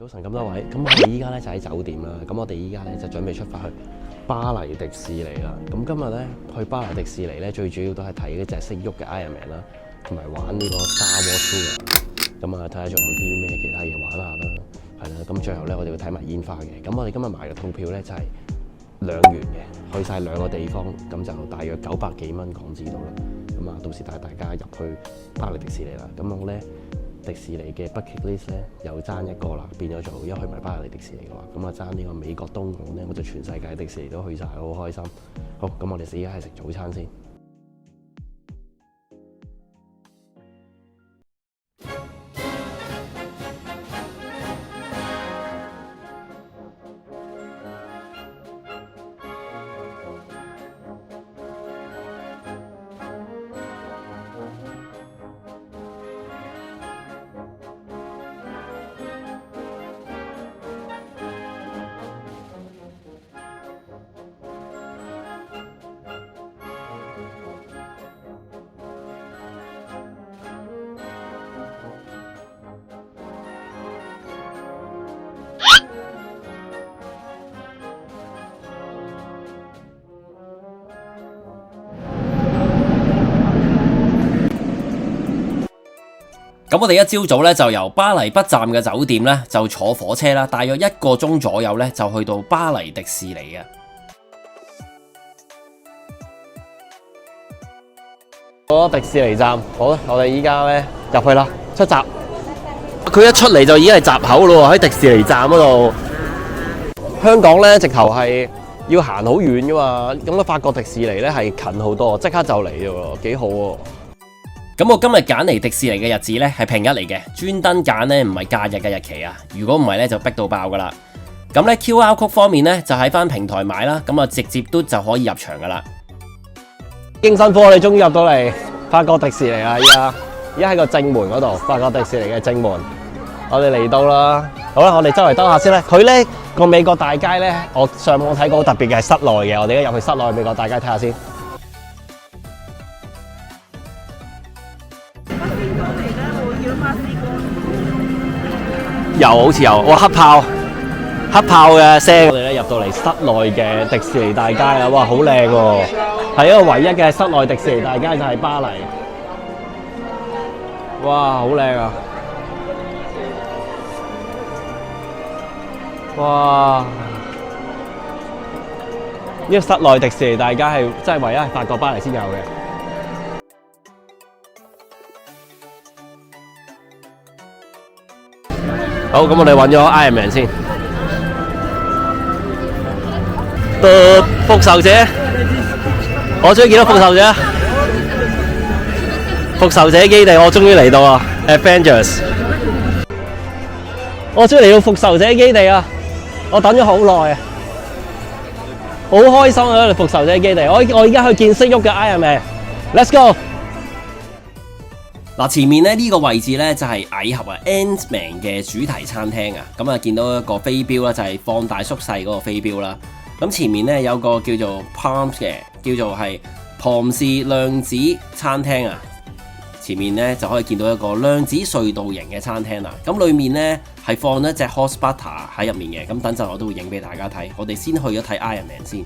早晨咁多位，咁我哋依家咧就喺酒店啦。咁我哋依家咧就準備出發去巴黎迪士尼啦。咁今日咧去巴黎迪士尼咧，最主要都係睇嗰隻識喐嘅 Iron Man 啦，同埋玩呢個 Star Wars Tour。咁啊，睇下仲有啲咩其他嘢玩下啦。係啦，咁最後咧我哋會睇埋煙花嘅。咁我哋今日買嘅套票咧就係2元嘅，去晒2個地方，咁就大約900幾蚊港紙到啦。咁啊，到時帶大家入去巴黎迪士尼啦。咁我咧迪士尼嘅 bucket list 咧又爭一個啦，變咗做一去埋巴黎迪士尼嘅話，咁啊爭呢個美國東岸咧，我就全世界迪士尼都去晒，好開心。好，咁我哋而家係食早餐先。咁我哋一朝早咧就由巴黎北站嘅酒店咧就坐火車啦，大約1個鐘左右咧就去到巴黎迪士尼嘅。到咗迪士尼站，好啦，我哋依家咧入去啦，出閘。佢一出嚟就已經係閘口咯喎，喺迪士尼站嗰度。香港咧直頭係要行好遠噶嘛，咁啊法國迪士尼咧係近好多，即刻就嚟嘅喎，幾好喎。咁我今日揀嚟迪士尼嘅日子呢係平日嚟嘅，專登揀呢唔係假日嘅日期啊！如果唔係呢，就逼到爆噶啦。咁呢 QR Code 方面呢，就喺翻平台買啦，咁啊直接都就可以入場噶啦。經辛苦，我哋終於入到嚟法國迪士尼啦！而家喺個正門嗰度，法國迪士尼嘅正門，我哋嚟到啦。好啦，我哋周圍兜下先啦。佢呢個美國大街呢，我上網睇過好特別嘅係室內嘅，我哋而家入去室內美國大街睇下先。有好似有，哇黑炮嘅聲。我哋咧入到嚟室內嘅迪士尼大街啦，哇好靚喎！係一個唯一嘅室內迪士尼大街就係巴黎，哇好靚啊！哇！呢個室內迪士尼大街係真係唯一係法國巴黎先有嘅。好，咁我哋揾咗 Iron Man 先。復仇者，我終於見到復仇者。復仇者基地，我終於嚟到啊 ！Avengers， 我終於嚟到復仇者基地啊！我等咗好耐啊，好開心啊！復仇者基地，我而家去見識喐嘅 Iron Man。Let's go！嗱，前面咧呢個位置咧就係蟻俠啊 Ant-Man 嘅主題餐廳啊，咁啊見到一個飛鏢啦，就係放大縮細嗰個飛鏢啦。咁前面咧有個叫做 Palm 嘅，叫做係龐氏量子餐廳啊。前面咧就可以見到一個量子隧道型嘅餐廳啦。咁裏面咧係放一隻 Horse Butter 喺入面嘅。咁等陣我都會影俾大家睇。我哋先去咗睇 Iron Man 先。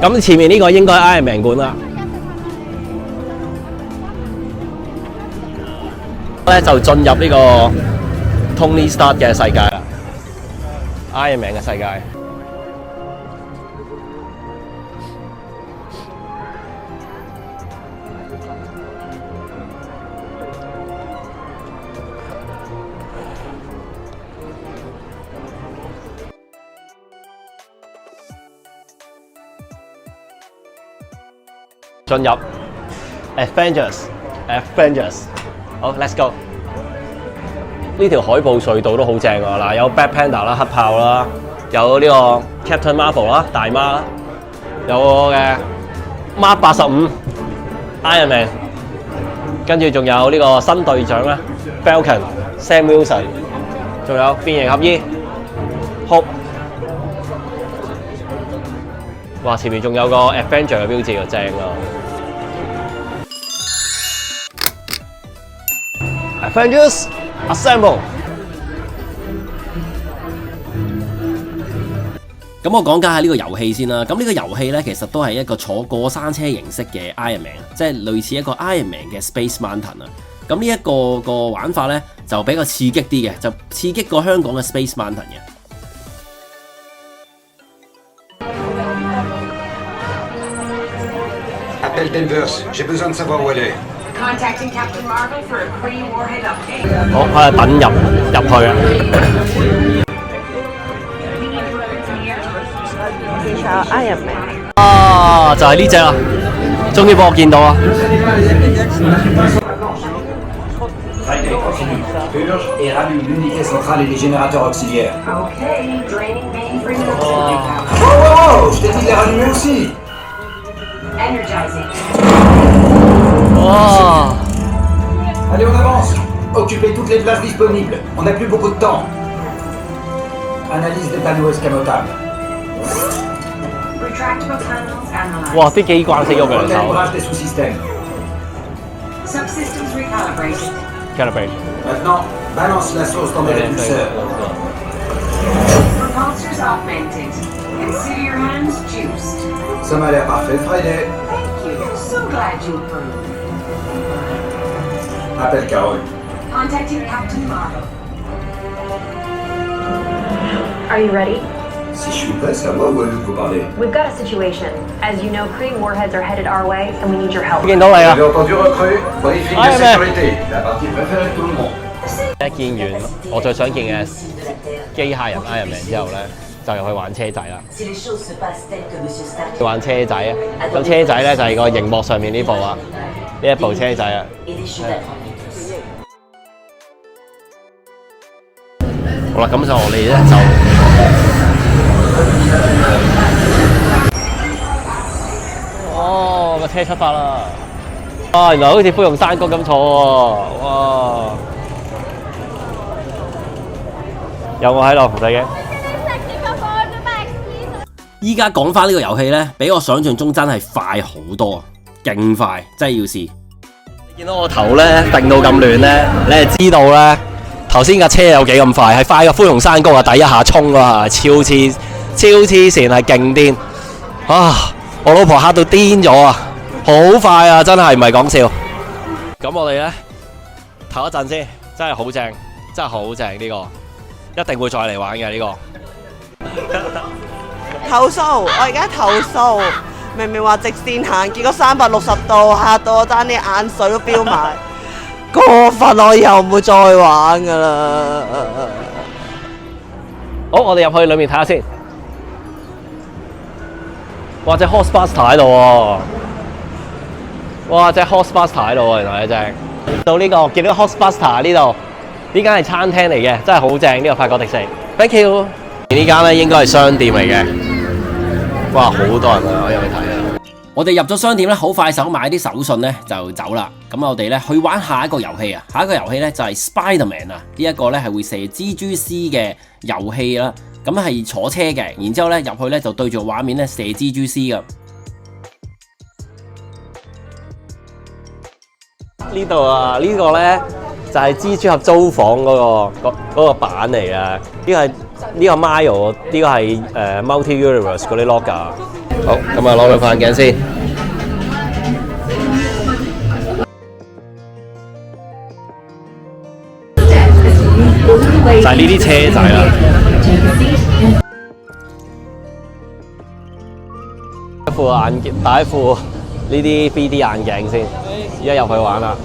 咁前面呢個應該 Iron Man 館啦。咧就進入呢個 Tony Stark 嘅世界啦 ，Iron Man 嘅世界。進入 Avengers。好 ，Let's go！ 呢條海報隧道都好正啊！嗱，有 Black Panther 啦、黑豹啦，有呢個 Captain Marvel 啦、大媽啦，有我嘅 Mark 85 Iron Man， 跟住仲有呢個新隊長啦 Falcon Sam Wilson， 仲有變形俠醫 Hulk。哇！前面仲有個 Avenger 嘅標誌喎，正啊！ Avengers Assemble！咁我講解下呢個遊戲先啦。咁呢個遊戲呢，其實都係一個坐過山車形式嘅 Iron Man，即係類似一個 Iron Man 嘅 Space Mountain 啊。咁呢一個玩法呢，就比較刺激啲嘅，就刺激過香港嘅 Space Mountain 嘅。Appelle Danvers, j'ai besoin de savoir où elle est. Contacting Captain Marvel for a pre-warhead update. 好，我係等入去啊。見咗 Iron Man。啊，就係呢只啦，終於幫我見到啊！ Purge et rallume l'unité centrale et les générateurs auxiliaires. Okay, draining mainframe auxiliary power. Oh, je t'ai dit de les rallumer aussi. Energizing. 哇！ Allez, on avance. Occupez toutes les places disponibles. On n'a plus beaucoup de temps. Analyse des panneaux escamotables. Retractable panels analyzed. 哇！啲機關識喐嘅兩手。 Recalibrage des sous-systèmes. Subsystems recalibrated. Calibrate。 Maintenant, balance la sauce dans les répulseurs. Propulsors augmented. Consider your hands juiced. Ça m'a l'air parfait, Friday. Thank you. So glad you approved. Appelle Carole. Contacting Captain Marvel. Are you ready? Si je suis prêt, c'est à moi ou à lui que vous parlez? We've got a situation. As you know, Kree warheads are headed our way, and we need your help. 見到你啊！ J'ai entendu recrue. Briefing Ouais, de mais- sécurité. La partie préférée de tout le monde. 一見完我最想見嘅機械人 Iron Man 之後咧，就入去玩車仔啦。 Si les choses se passent telles que M. Stark 玩車仔啊！咁車仔咧就係個熒幕上面呢部啊，呢一部車仔啊。 et déchu d'attraper tous. 好啦，咁就我哋咧就哦個車出發啦！哇，原來好似灰熊山谷咁坐喎！哇！有我喺度，唔使驚。依家講翻呢個遊戲呢，比我想象中真係快好多，勁快，真係要試。見到我頭咧定到咁亂咧，你係知道咧頭先架車有幾咁快，係快過灰熊山谷啊！第一下衝啊，超黐線，係勁癲啊！我老婆嚇到癲咗啊！好快啊，真係唔係講笑。咁我哋咧唞一陣先，真係好正，真係好正呢個，一定會再嚟玩嘅呢個。投訴，我而家投訴，明明話直線行，結果360度嚇到我爭啲眼水都飆埋，過分，我以後唔會再玩噶啦。好，我哋入去裏面睇下先。哇！隻 Horsebuster 喺度喎，哇！隻 Horsebuster 喺度喎，原來一隻。到呢個見到 Horsebuster 呢度，呢間係餐廳嚟嘅，真係好正呢個法國迪士尼。Thank you。呢間咧應該係商店嚟嘅。哇！好多人啊，我入去睇啊。我哋入咗商店咧，好快手買啲手信咧就走啦。咁我哋咧去玩下一個遊戲啊！下一個遊戲咧就係 Spider-Man 啊！呢一個咧係會射蜘蛛絲嘅遊戲啦。咁係坐車嘅，然之後咧入去咧就對住畫面咧射蜘蛛絲噶。呢度啊，呢個咧就係蜘蛛俠租房嗰個版嚟嘅。呢個係呢個 Mile， 呢個係Multi Universe 嗰啲 locker。好，咁啊攞兩副眼鏡先。就係呢啲車仔啦。一副眼鏡，戴一副呢啲 3D 眼鏡先，而家入去玩啦。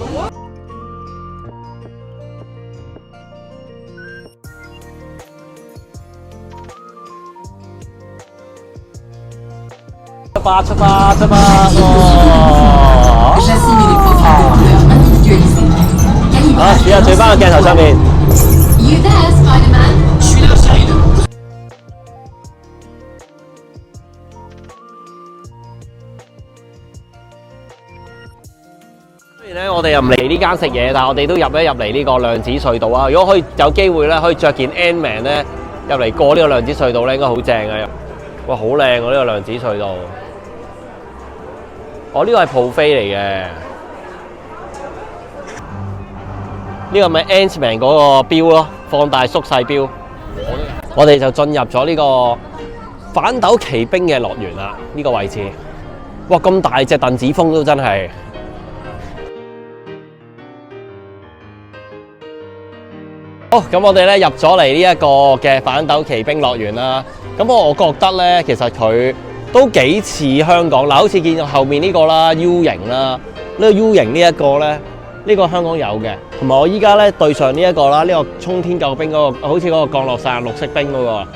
出發！哦！ J'assimile les profils de couleurs individualisés. 啊，試下最翻個鏡頭上面。 You there, Spider-Man? Je suis là, j'arrive. 雖然咧，我哋又唔嚟呢間食嘢，但係我哋都入嚟呢個量子隧道啊！如果可以有機會咧，可以着件 Ant-Man 咧入嚟過呢個量子隧道咧，應該好正嘅。哇，好靚喎！呢個量子隧道。哦，呢個係鋪飛嚟嘅。呢個咪 Ant-Man 嗰個標咯，放大縮細標。我哋就進入咗呢個反斗奇兵嘅樂園啦，呢個位置。哇！咁大隻鄧子峰都真係〜好，咁我哋咧入咗嚟呢一個嘅反斗奇兵樂園啦。咁我覺得咧，其實佢都幾似香港嗱，好似見到後面呢個啦 U 型啦，呢個 U 型呢一個咧，呢個香港有嘅。同埋我依家咧對上呢一個啦，呢個衝天救兵嗰個，好似嗰個降落傘綠色兵嗰個，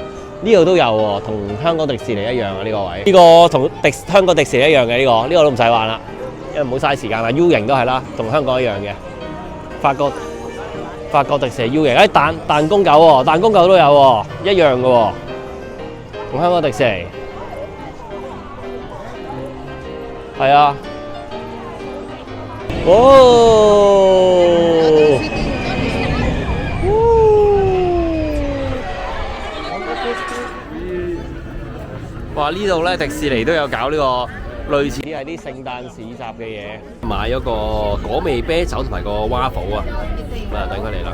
呢度都有喎，同香港迪士尼一樣啊呢個位。呢個同香港迪士尼一樣嘅呢個都唔使玩啦，因為唔好嘥時間啦。U 型都係啦，同香港一樣嘅。法國迪士尼 U 型，彈弓狗喎，彈弓狗都有喎，一樣嘅喎，同香港迪士尼係啊，哇！呢度咧迪士尼都有搞呢個類似係啲聖誕市集嘅嘢，買咗個果味啤酒同埋個蛙堡啊！等佢嚟啦。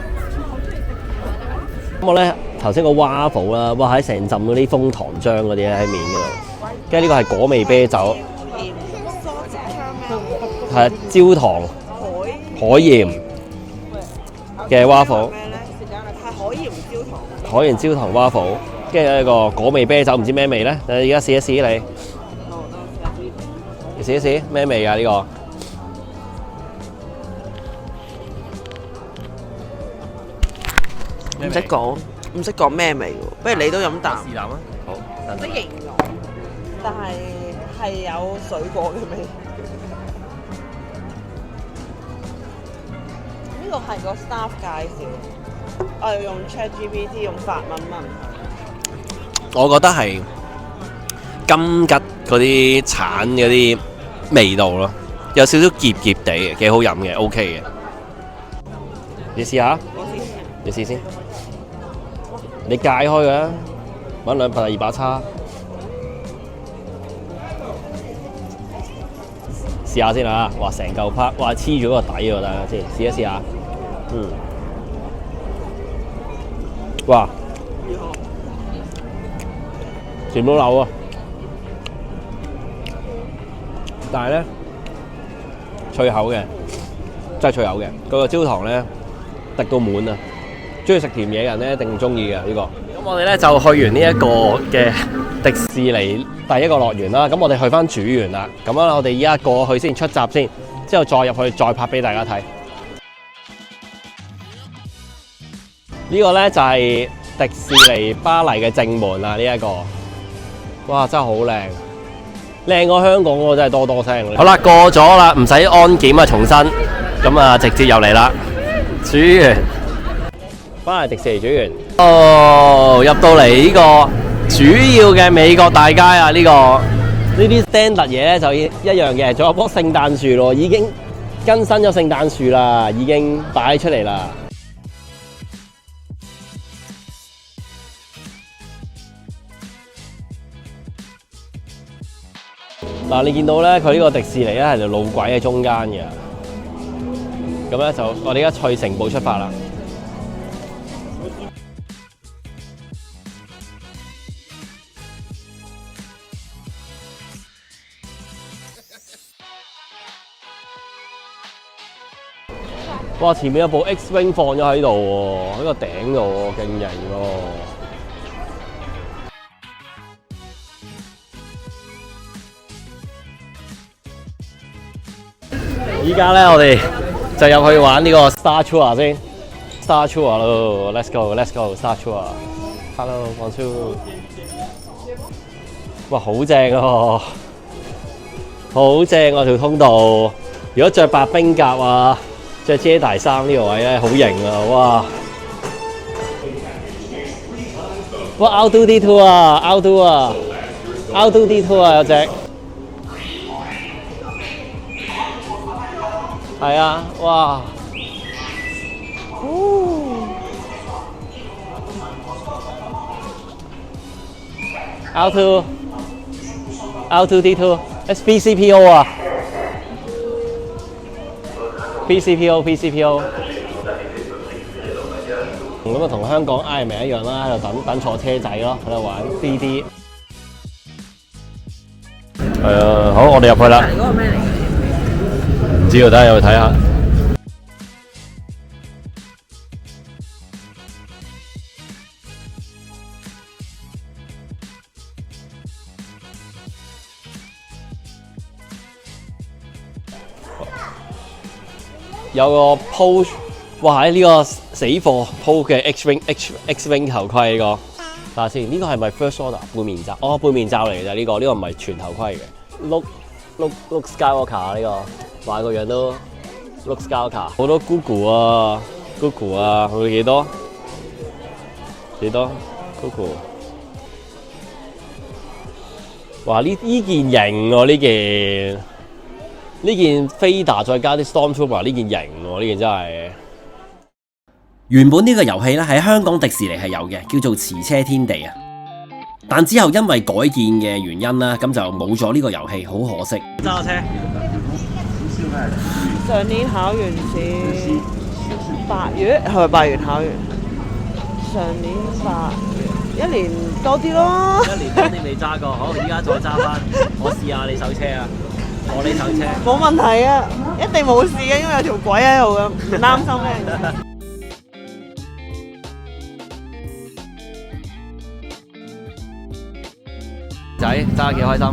咁我咧頭先個蛙堡啦，哇喺成浸嗰啲楓糖漿嗰啲喺面嗰度，跟住呢個係果味啤酒，係焦糖海鹽嘅蛙堡，海鹽焦糖蛙堡，跟住一個果味啤酒，唔知咩味咧？而家試一試你試一試咩味㗎呢個？唔識講咩味喎，不如你都飲啖。試啖啊！好，唔識形容，但係有水果嘅味。呢個係個 staff 介紹，我要用 ChatGPT 用法文問。我覺得係金桔嗰啲橙嗰啲味道咯，有少少澀澀地嘅，幾好飲嘅 ，OK 嘅。你試下，你試先。你戒開佢啊！揾2把叉，試下先啊！哇，成嚿拍，哇黐住嗰個底喎，大家先試一試下。哇！全部都流啊！但係咧，脆口嘅，真係脆口嘅。嗰個焦糖咧，滴到滿啊！中意食甜嘢嘅人咧，一定中意嘅呢個。咁我哋咧就去完呢一個嘅迪士尼第一個樂園啦。咁我哋去翻主園啦。咁啊，我哋依家過去先出閘先，之後再入去再拍俾大家睇。呢個咧就係迪士尼巴黎嘅正門啦。呢一個，哇，真係好靚，靚過香港喎，真係多聲。好啦，過咗啦，唔使安檢啊，重新咁啊，直接入嚟啦，主園。翻嚟迪士尼主園，入到嚟呢個主要嘅美國大街啊！呢啲 standard 嘢咧就一樣嘅，仲有棵聖誕樹咯，已經更新咗聖誕樹啦，已經擺出嚟啦。嗱，你見到咧，佢呢個迪士尼咧係條路軌喺中間嘅，咁咧就我哋而家去城堡出發啦。哇！前面有部 X-Wing 放咗喺度喎，喺個頂度喎，勁型喎！依家咧，我哋就入去玩呢個 Star Tour 先 ，Star Tour 咯 ，Let's go，Let's go，Star Tour。Hello，want to？ 哇，好正啊！好正啊條通道！如果着白冰甲啊〜着Jedi衫呢個位咧好型啊！哇！哇 ！R2D2 啊 ，R2啊 ，R2D2 啊，有隻係啊！哇！R2D2，SPCPO 啊！PCPO 咁啊，同香港 Iron Man 一樣啦，喺度等坐車仔咯，喺度玩 3D。係啊，好，我哋入去啦。嗰個咩嚟嘅？唔知啊，等下入去睇下。有個 PO， 哇！喺呢個死貨 PO 嘅 X-Wing 頭盔呢個，睇下先，呢個係咪 First Order 背面罩？哦，背面罩嚟嘅啫，呢個唔係全頭盔嘅。Luke Skywalker 呢個，話個樣都 Luke Skywalker，好多 Google 啊，佢幾多？Google， 哇！呢件型喎，呢件 Vader 再加啲 Stormtrooper 呢件型喎，呢件真係。原本呢個遊戲咧喺香港迪士尼係有嘅，叫做馳車天地啊。但之後因為改建嘅原因啦，咁就冇咗呢個遊戲，好可惜。揸車。上年考完試，8月係咪8月考完？上年8月，1年多啲咯。1年多啲未揸過，好，依家再揸翻，我試下你手車啊，我呢手車。冇問題啊，一定冇事嘅，因為有條軌喺度嘅，唔擔心咩。仔揸得幾開心。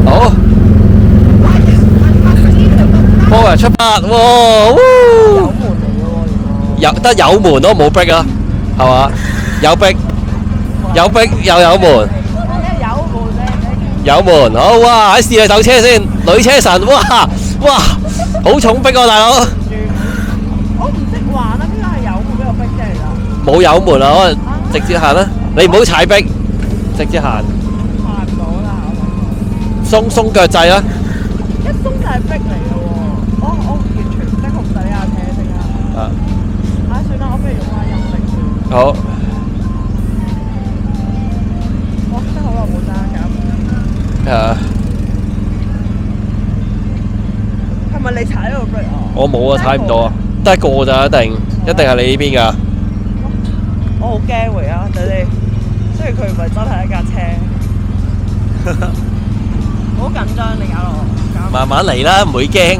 好，波人出發喎！得有門咯，冇逼啊，係嘛？有逼又有門，有門好哇！喺試下手車先，女車神哇，好重逼喎，大佬！我唔識玩啊，邊個係有門邊個逼啫嚟㗎？冇油門啊，可能直接行啦。你唔好踩逼，直接行。行唔到啦，鬆腳掣啦。一鬆就係逼嚟嘅喎。我完全唔識控制呢架車先啊。啊。算啦，我不如用下陰力算。好。哇！真係好耐冇揸㗎。係啊。係咪你踩咗個 brake 啊？我冇啊，踩唔到啊，得一個咋，一定係你呢邊㗎。我好驚喎而家，等你。雖然佢唔係真係一架車，好緊張你搞到我。慢慢嚟啦，唔會驚，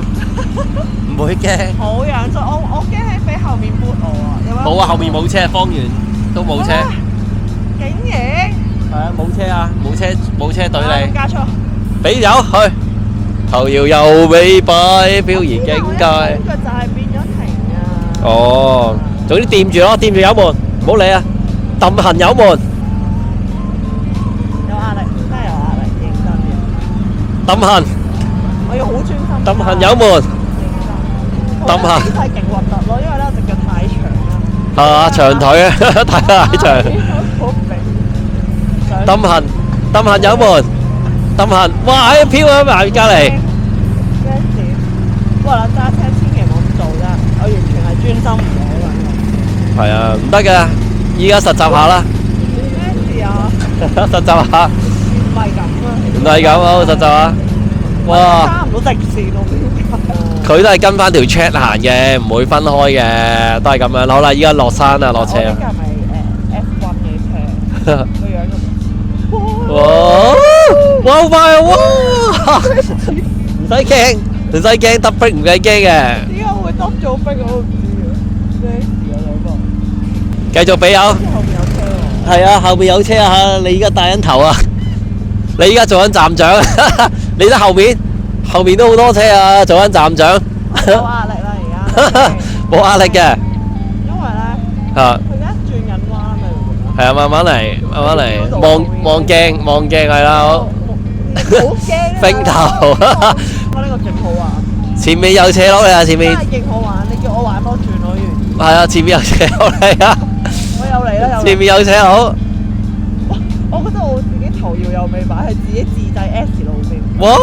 唔會驚。好樣衰，我驚喺俾後面撥我啊！有冇？冇啊，後面冇車，方圓都冇車。竟然係啊，冇車啊，冇車對你。加速，俾油去，頭搖又尾擺，飄然境界。呢個就係變咗停啊！哦，總之掂住咯，掂住油門，唔好理啊，揼行油門。有壓力，真係有壓力，認真嘅。揼行，我要好專心。揼行油門，揼行。姿勢勁核突咯，因為咧我隻腳太長啦。係啊，長腿啊，太長。好明。揼行油門，揼行，哇！喺飄喺埋隔離。咩事？哇！揸車千祈唔好咁做啫，我完全係專心唔到㗎。係啊，唔得㗎，依家實習下啦。咩事啊？實習下。唔係咁啊！唔係咁，好實習下。哇！揸唔到直線喎，點解？佢都係跟翻條 track 行嘅，唔會分開嘅，都係咁樣。好啦，依家落山啦，落車啦。呢架係咪F1 嘅車？個樣咁。哇！好快啊！哇！唔使驚，得逼唔計驚嘅。點解會得咗逼我都唔知嘅？咩事啊兩個？繼續俾油。後面有車喎。係啊，後面有車啊！你依家帶緊頭啊！你依家做緊站長，你睇後面都好多車啊！做緊站長。冇壓力啦，而家。冇壓力嘅。因為咧，啊。佢而家轉緊彎咪。係啊，慢慢嚟，望鏡係啦，好。好驚。揈頭。我呢個勁好玩。前面有斜路啊！前面。真係勁好玩，你叫我玩多轉我完。係啊，前面有斜路嚟啊！我又嚟啦，又嚟。前面有斜路。我覺得我自己頭搖又未擺，係自己自製 S 路線。哇！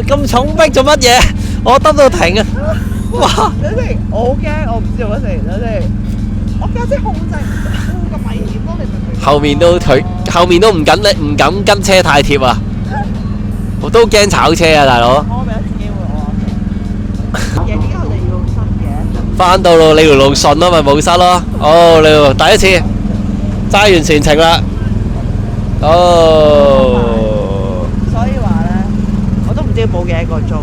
咁重逼做乜嘢？我得到停啊！哇！等陣，我好驚，我唔知做乜事。等陣，我架車控制唔到，咁危險咯！你明唔明？後面都唔敢跟車太貼啊！我都驚炒車啊，大佬。我俾一次機會我。嘢點解我哋要新嘅？翻到路你條路順咯，咪冇塞咯。哦，你第一次揸完全程啦。哦，所以話咧，我都唔知要補幾多個鐘。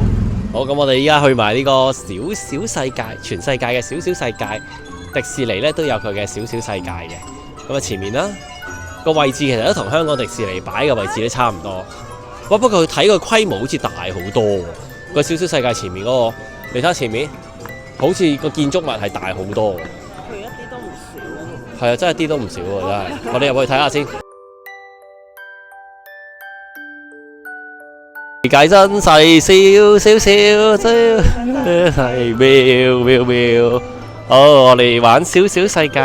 好，咁我哋依家去埋呢個小小世界，全世界嘅小小世界。迪士尼咧都有佢嘅小小世界嘅。咁啊，前面啦個位置其實都同香港迪士尼擺嘅位置都差唔多。哇，不過佢睇個規模好似大好多喎。個小小世界前面嗰個，你睇下前面，好似個建築物係大好多喎。佢一啲都唔少。係啊，真係一啲都唔少喎，真係。我哋入去睇下先。世界真細，小小小，真係妙妙妙。好，我哋玩小小世界。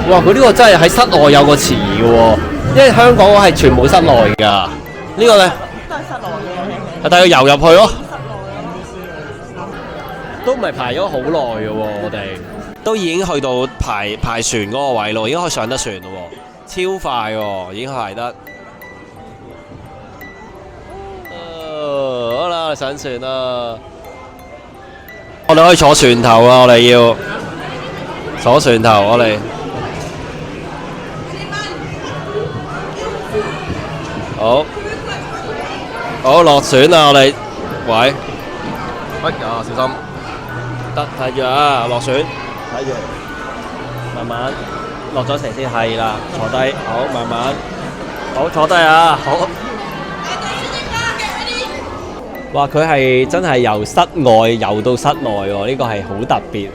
哇！佢呢個真係喺室內有個池嘅喎，因為香港係全部室內㗎。呢個咧都係室內嘅。係帶佢遊入去咯。都唔係排咗好耐嘅喎，我哋都已經去到排船嗰個位咯，已經可以上得船咯喎，超快喎，已經排得。好啦，上船啦！我哋可以坐船頭啊！我哋要坐船頭，我哋好落船啦！我哋喂，呀小心，得睇住啊！落船睇住，慢慢落咗船先係啦，坐低，好慢慢，好坐低啊！好。哇！佢係真係由室外遊到室內喎，呢個係好特別喎。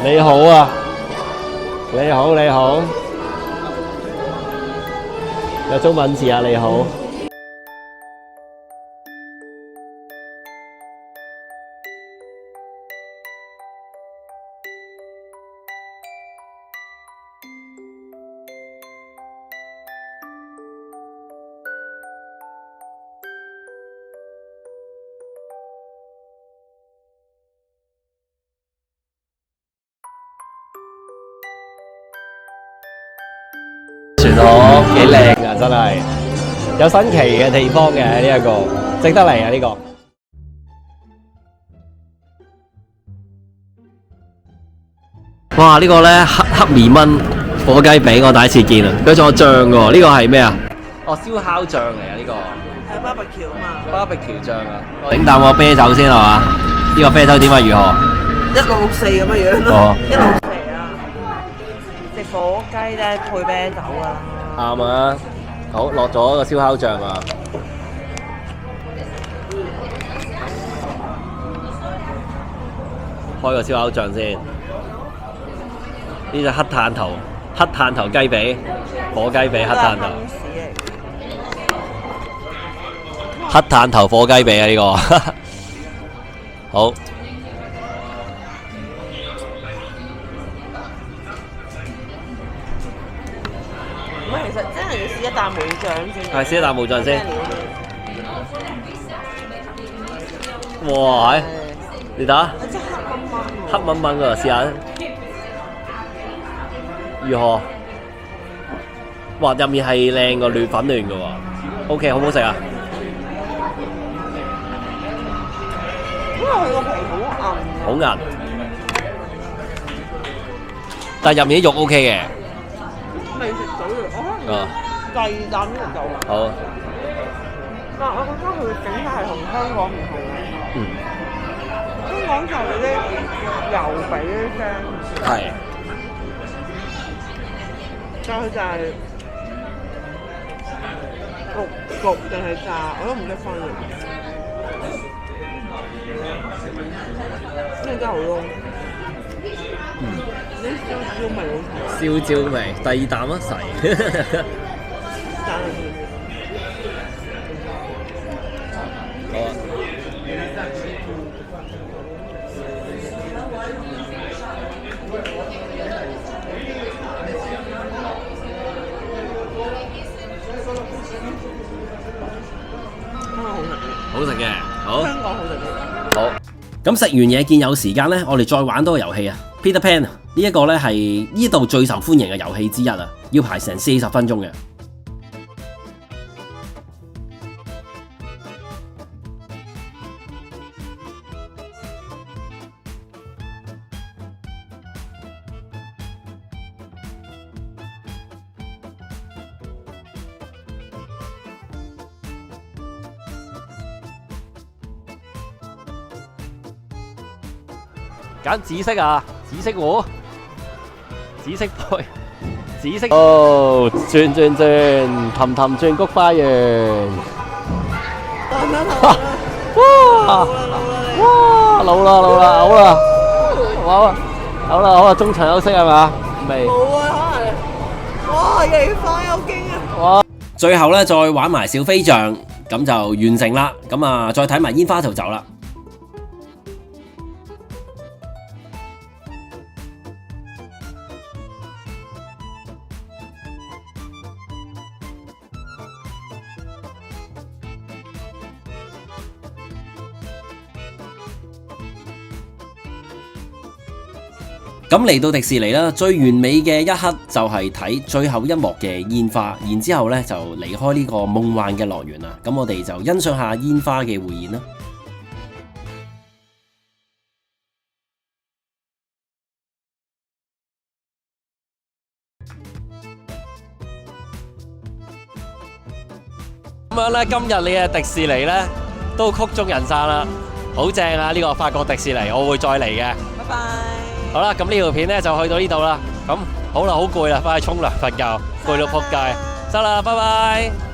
你好啊！你好，你好。有中文字啊！你好。船河幾靚啊！真係有新奇嘅地方嘅呢一個，值得嚟啊！呢個哇！呢個咧黑面炆火雞髀，我第一次見啊！佢仲有醬嘅喎，呢個係咩啊？哦，燒烤醬嚟啊！呢個係 barbecue 啊嘛。barbecue 醬啊！整啖個啤酒先係嘛？呢個啤酒點啊？如何？1664咁嘅樣咯。哦。164啊！食火雞咧配啤酒啊！啱啊！好，落咗個燒烤醬啊！開個燒烤醬先。呢隻黑炭頭雞髀，火雞髀黑炭頭。黑炭頭火雞髀啊！呢個好。咁其實真係要試一啖冇醬先。係試一啖冇醬先。哇！你睇下，黑蚊蚊㗎，試下。如何？哇！入面係靚個嫩粉嫩㗎喎。OK， 好唔好食啊？因為佢個皮好韌。好韌。但係入面啲肉 OK 嘅。未食到嘅，我可能第二啖先食到。好。但係我覺得佢嘅整法係同香港唔同嘅。嗯。香港就係啲油髀啲聲。係。但係佢就係焗定係炸，我都唔識分嘅。呢個真係好濃。啲燒椒味好重。燒椒味，第二啖啊，洗。好啊。好食嘅，好。香港好食啲。好，咁食完嘢見有時間呢，我哋再玩多個遊戲啊 ！Peter Pan 呢一個呢係呢度最受歡迎嘅遊戲之一啊，要排成40分鐘嘅。揀紫色啊，紫色喎，紫色杯，紫色。哦，轉轉轉，氹氹轉菊花園。哇！哇！老啦老啦，好啦，好啦，中場休息係嘛？未。冇啊，可能。哇！幾快又驚啊！最後呢，再玩埋小飛象，咁就完成啦。咁啊，再睇埋煙花就走啦。咁嚟到迪士尼啦，最完美嘅一刻就係睇最後一幕嘅煙花，然之後呢就離開呢個夢幻嘅樂園啦。咁我哋就欣賞下煙花嘅匯演啦。咁樣咧，今日你嘅迪士尼咧都曲終人散啦，好正啊！呢個法國迪士尼，我會再嚟嘅。拜拜。好啦，咁呢條片咧就去到呢度啦。咁好啦，好攰啦，翻去沖涼瞓覺，攰到仆街。收啦，拜拜。